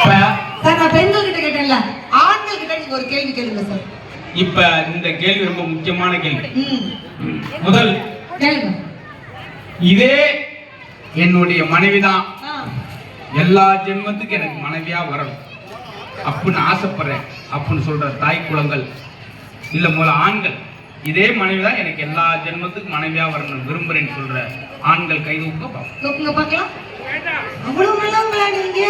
Sir நான் பெண்கள் கிட்ட கேட்டேன்ல, ஆண்கள் கிட்ட நீங்க ஒரு கேள்வி கேளுங்க சார். இப்ப இந்த கேள்வி ரொம்ப முக்கியமான கேள்வி. முதல் கேளுங்க. இதே என்னுடைய மனைவிதான் எல்லா ஜென்மத்துக்கு எனக்கு மனைவியா வரணும் அப்படின்னு ஆசைப்படுறேன் அப்படின்னு சொல்ற தாய் குலங்கள் இல்ல முதல்ல ஆண்கள், இதே மனைவிதான் எனக்கு எல்லா ஜென்மத்துக்கு மனைவியா வரணும் விரும்புறேன்னு சொல்ற ஆண்கள் கை தூக்குங்க பார்க்கலாம். அவ்வளவு நல்லவங்களா நீங்க?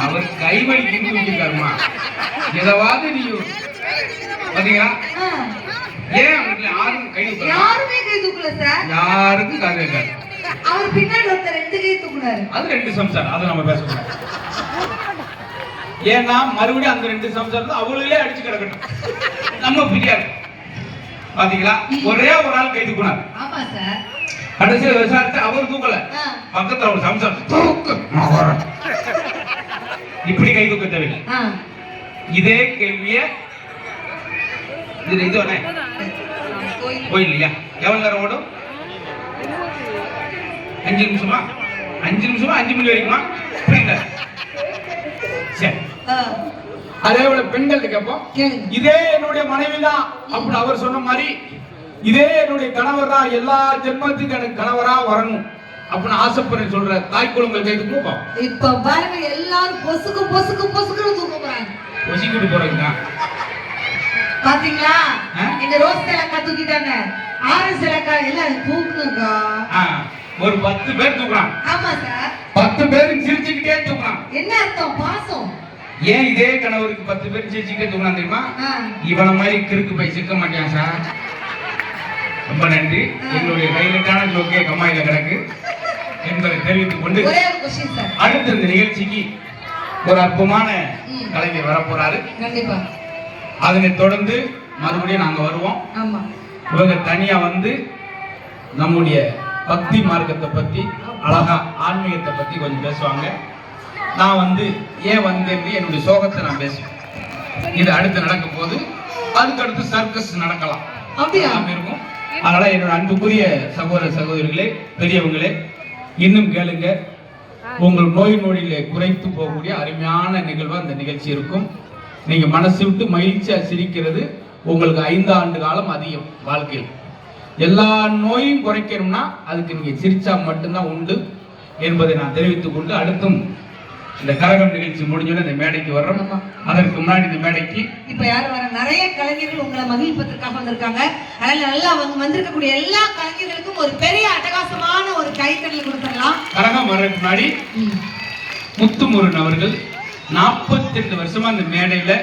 அவர் கைவழி தூக்கிருக்காருமா, எதாவது நீ பாத்தீங்களா? ஏன் யாரும் கை தூக்கல? யாருமே கை தூக்கல சார். யாருக்கும் காது இருக்காது. அவர் பின்னாடி ஒருத்தர் 2 கை தூக்குனாரு. அது 2 சம்சாரம், அதை நம்ம பேசக்கூடாது. ஏன்னா மறுபடியும் அந்த 2 சம்சாரத்தை அவங்களே அடிச்சு கிடக்கட்டும், நம்ம பிரியாது. பாத்தீங்களா? ஒரே ஒரு ஆள் கை தூக்குனார். ஆமா சார். கடைசியில் விசாரிச்சு அவர் தூக்கல, பக்கத்துல ஒரு சம்சாரம் தூக்கு இப்படி கை தூக்க தேவையில்லை. இதே கேள்விய இது கோயில் இல்லையா? எவ்வளவு நேரம் ஓடும்? 5 நிமிஷமா? 5 நிமிஷமா? 5 மணி வரைக்குமா? புரியல. சரி, அதே போல பெண்கள் கேட்போம், இதே என்னுடைய மனைவிதான் அப்படின்னு அவர் சொன்ன மாதிரி இதே என்னுடைய கணவர் தான் எல்லா ஜென்மத்துக்கு எனக்கு கணவரா வரணும் அப்படின்னு ஆசைப்படுறேன் சொல்ற தாய் குலங்கள் கைது தூக்கம். இப்ப பாருங்க எல்லாரும் பொசுக்கு பொசுக்கு பொசுக்குன்னு தூக்க போறாங்க. பொசுக்கிட்டு போறீங்க பாத்தீங்களா? இந்த ரோஸ் சேலக்கா தூக்கிட்டாங்க, ஆரஞ்சு சேலக்கா எல்லாம் தூக்குங்க. ஒரு 10 பேர் தூக்குறான். ஆமா சார். 10 பேர் சிரிச்சுக்கிட்டே தூக்குறான். என்ன அர்த்தம்? பாசம். ஏன் இதே கணவருக்கு 10 பேர் சிரிச்சுக்கிட்டே தூக்குறான் தெரியுமா? இவன மாதிரி கிறுக்கு போய் சிக்க மாட்டான் சார். ரொம்ப நன்றி. எங்களுடைய கையிலான ஜோக்கே கம்மாயில கிடக்கு என்பதை தெரிவித்துக் கொண்டு அடுத்த இந்த நிகழ்ச்சிக்கு ஒரு அற்புதமான கலைஞர் வரப்போறாரு. கண்டிப்பா. அதனை தொடர்ந்து மறுபடியும் நாங்க வருவோம். இவங்க தனியா வந்து நம்முடைய பக்தி மார்க்கத்தை பத்தி, அழகா ஆன்மீகத்தை பத்தி கொஞ்சம் பேசுவாங்க. நான் வந்து ஏன் வந்து என்னுடைய சோகத்தை நான் பேசுவேன். இது அடுத்து நடக்கும் போது அதுக்கு அடுத்து சர்க்கஸ் நடக்கலாம் இருக்கும். அதனால என்னோட அன்புக்குரிய சகோதர சகோதரிகளே, பெரியவங்களே, இன்னும் கேளுங்க. உங்கள் நோய் நொடியில குறைத்து போகக்கூடிய அருமையான நிகழ்வா அந்த நிகழ்ச்சி இருக்கும். நீங்க மனசு விட்டு மகிழ்ச்சியா சிரிக்கிறது உங்களுக்கு 5 ஆண்டு காலம் அதிகம் வாழ்க்கையில். எல்லா நோயும் குறைக்கணும்னா அதுக்கு நீங்க சிரிச்சா மட்டும்தான் உண்டு என்பதை நான் தெரிவித்துக் கொண்டு அடுத்தும் இந்த கரகம் நிகழ்ச்சி முடிஞ்சோட இந்த மேடைக்கு வர்றோம். அதற்கு முன்னாடி இந்த மேடைக்கு இப்ப யாரும் வர நிறைய கலைஞர்கள் உங்களை மகிழ்ப்பதற்காக வந்திருக்காங்க. அதனால நல்லா வந்திருக்கக்கூடிய எல்லா கலைஞர்களுக்கும் ஒரு பெரிய அட்டகாசமான ஒரு கைத்தட்டல் கொடுத்துடலாம். கரகம் வர்றதுக்கு முன்னாடி முத்துமுருகன் அவர்கள் 42 வருஷமா இந்த மேடையில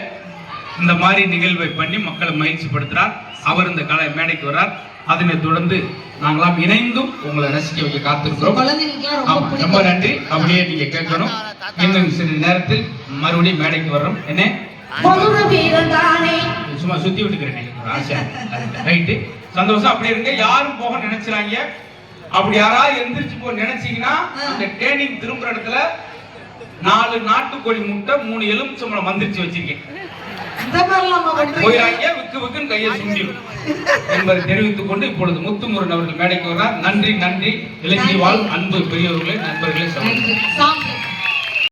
இந்த மாதிரி நிகழ்வை பண்ணி மக்களை மகிழ்ச்சிப்படுத்துறார். அவர் இந்த கலை மேடைக்கு வர்றார். அதனை தொடர்ந்து நாங்களாம் இணைந்தும் உங்களை ரசிக்க வைக்க காத்திருக்கிறோம். ரொம்ப நன்றி. அப்படியே நீங்க கேட்கணும். இன்னும் சிறிது நேரத்தில் மறுபடியும் மேடைக்கு வர்றோம். என்ன சும்மா சுத்தி விட்டுக்கிறேன் ஆசை. ரைட்டு, சந்தோஷம். அப்படி இருக்க யாரும் போக நினைச்சாங்க. அப்படி யாராவது எந்திரிச்சு போக நினைச்சீங்கன்னா அந்த ட்ரெயினிங் திரும்புற இடத்துல 4 நாட்டுக்கோழி முட்டை 3 எலுமிச்சம்பழம் மந்திரிச்சு வச்சிருக்கேன். போயிறாங்க, விக்கு விக்குன்னு கையை சுண்டிடும் என்பதை தெரிவித்துக் கொண்டு இப்பொழுது முத்துமுருகன் அவர்கள் மேடைக்கு வர்றார். நன்றி நன்றி. இலக்கிய வாழ் அன்பு பெரியவர்களே, நண்பர்களே,